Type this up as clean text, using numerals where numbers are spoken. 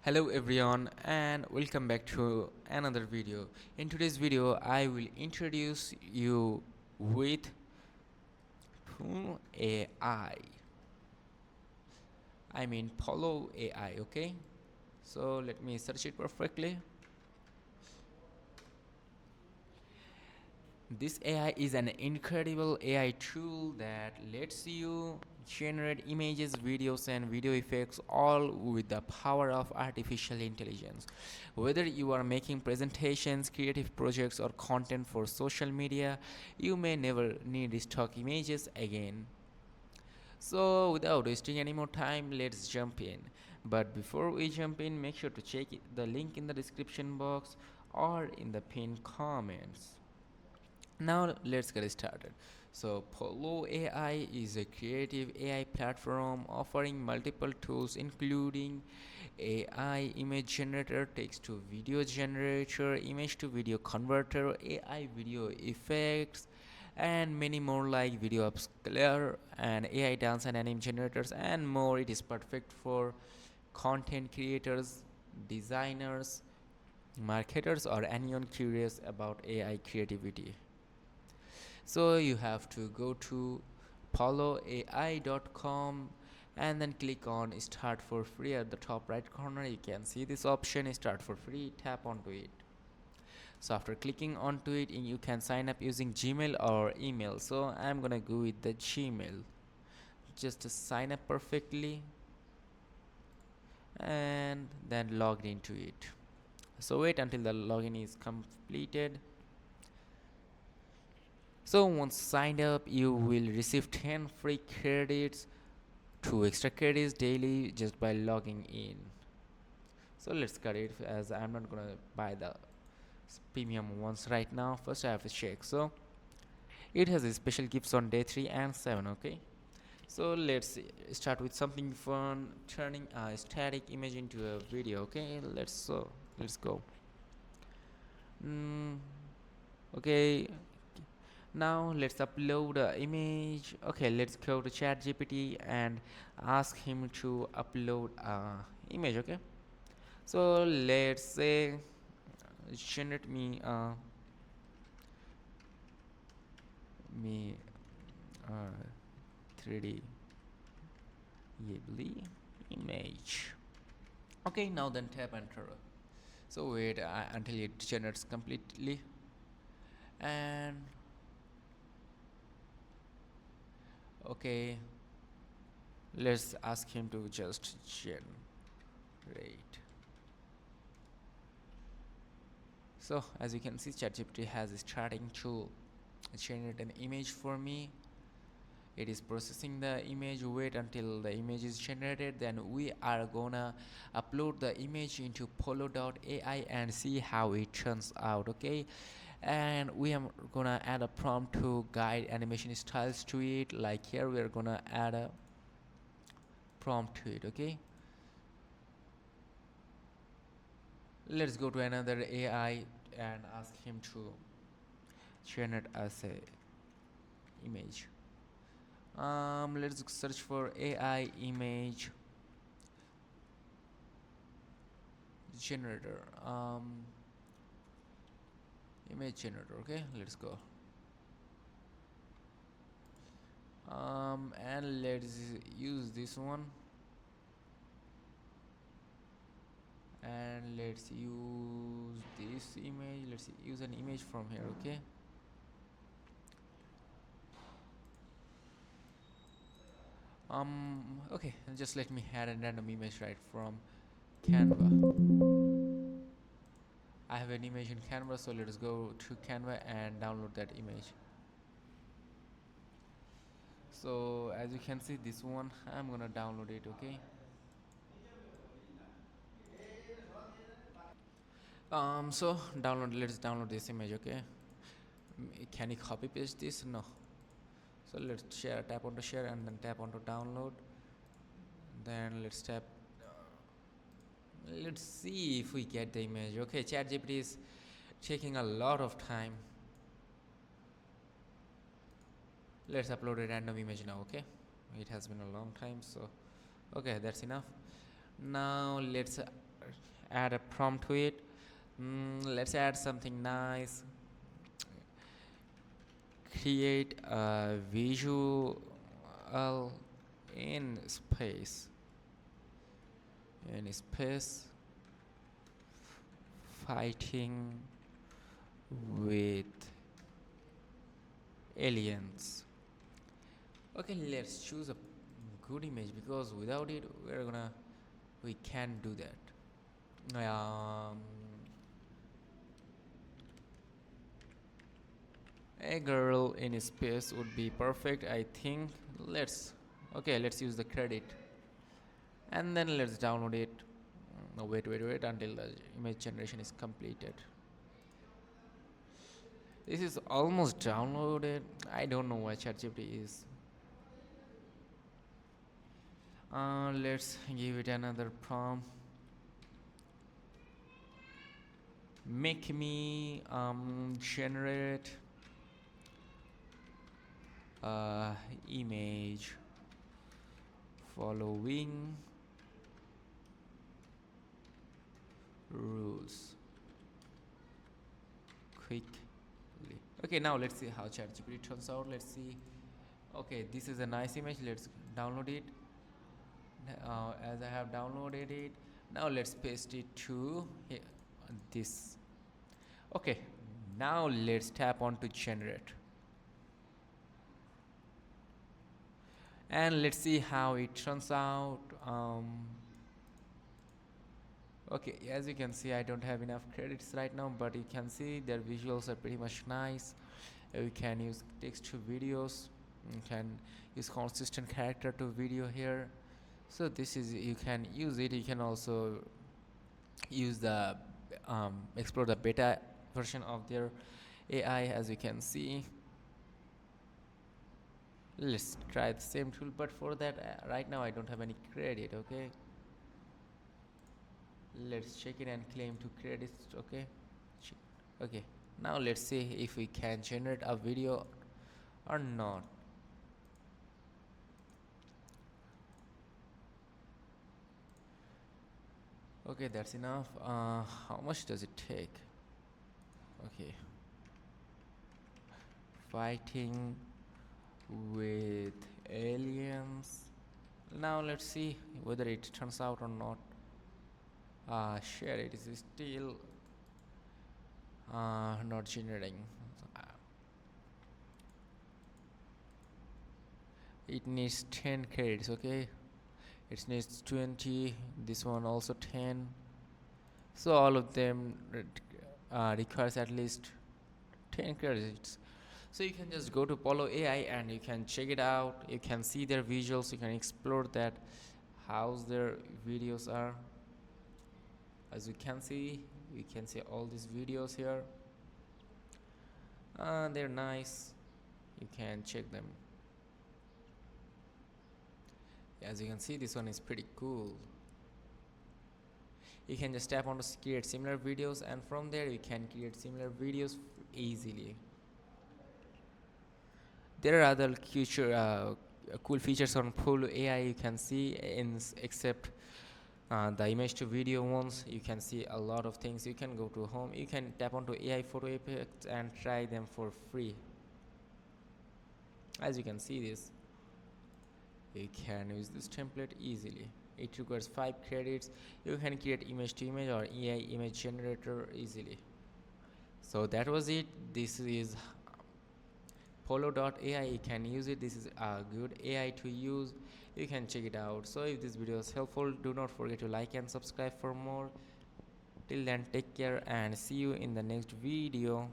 Hello everyone and welcome back to another video. In today's video I will introduce you with Pollo.AI. I mean Pollo.AI, okay? So let me search it perfectly. This AI is an incredible AI tool that lets you generate images, videos, and video effects all with the power of artificial intelligence. Whether you are making presentations, creative projects, or content for social media, you may never need stock images again. So, without wasting any more time, let's jump in. But before we jump in, make sure to check the link in the description box or in the pinned comments. Now let's get started. So Pollo.AI is a creative AI platform offering multiple tools including AI image generator, text to video generator, image to video converter, AI video effects, and many more like video upscaler and AI dance and anime generators and more. It is perfect for content creators, designers, marketers, or anyone curious about AI creativity. So you have to go to Pollo.AI.com and then click on start for free. At the top right corner you can see this option, start for free. Tap onto it. So after clicking onto it, you can sign up using Gmail or email. So I'm gonna go with the Gmail just to sign up perfectly and then log into it. So wait until the login is completed. So once signed up, you will receive 10 free credits, 2 extra credits daily just by logging in. So let's get it, as I'm not gonna buy the premium ones right now. First I have to check. So it has a special gifts on day 3 and 7, okay? So let's start with something fun, turning a static image into a video, okay? Let's go. mm, okay, now let's upload a image. Okay, let's go to ChatGPT and ask him to upload a image. Okay, so let's say generate me a 3D Ghibli image. Okay, now then tap enter. So wait until it generates completely, and okay, let's ask him to just generate. So as you can see, ChatGPT has starting to generate an image for me. It is processing the image. Wait until the image is generated, then we are gonna upload the image into Pollo.ai and see how it turns out. Okay, and we are gonna add a prompt to guide animation styles to it. Like here we are gonna add a prompt to it. Okay, let's go to another AI and ask him to generate us a image. Let's search for AI image generator. Image generator. Okay, let's go. And let's use this one, and let's use this image. Let's use an image from here. Okay. Okay, just let me add a random image right from Canva. I have an image in Canva, so let's go to Canva and download that image. So as you can see, this one I'm gonna download it. Okay. So let's download this image. Okay. Can you copy paste this? No. So let's tap onto share and then tap onto download. Then let's see if we get the image. Okay, ChatGPT is taking a lot of time. Let's upload a random image now. Okay, it has been a long time, so okay, that's enough. Now let's add a prompt to it. Let's add something nice. Create a visual in space. In space, fighting with aliens. Okay, let's choose a good image because without it, we can't do that. A girl in space would be perfect, I think. Let's let's use the credit and then let's download it. No, wait until the image generation is completed. This is almost downloaded. I don't know why ChatGPT is. Let's give it another prompt. Make me generate image following rules quickly. Okay, now let's see how ChatGPT turns out. Let's see. Okay, this is a nice image. Let's download it. As I have downloaded it, now let's paste it to this. Okay, now let's tap on to generate. And let's see how it turns out. Okay, as you can see, I don't have enough credits right now, but you can see their visuals are pretty much nice. You can use text to videos. You can use consistent character to video here. So this is, you can use it. You can also use the explore the beta version of their AI, as you can see. Let's try the same tool, but for that right now I don't have any credit. Okay, let's check it and claim 2 credits. Okay, okay, now let's see if we can generate a video or not. Okay, that's enough. How much does it take? Okay, fighting with aliens. Now let's see whether it turns out or not. Share, it is still not generating. It needs 10 credits. Okay, it needs 20. This one also 10. So all of them requires at least 10 credits. So you can just go to Pollo.AI and you can check it out. You can see their visuals. You can explore that, how their videos are. As you can see, we can see all these videos here. They're nice. You can check them. As you can see, this one is pretty cool. You can just tap on to create similar videos, and from there you can create similar videos easily. There are other cool features on Pollo.AI you can see, except the image to video ones. You can see a lot of things. You can go to home, you can tap onto AI photo effects and try them for free. As you can see this, you can use this template easily. It requires 5 credits. You can create image to image or AI image generator easily. So that was it. This is Pollo.AI. You can use it. This is a good AI to use. You can check it out. So if this video is helpful, do not forget to like and subscribe for more. Till then, take care and see you in the next video.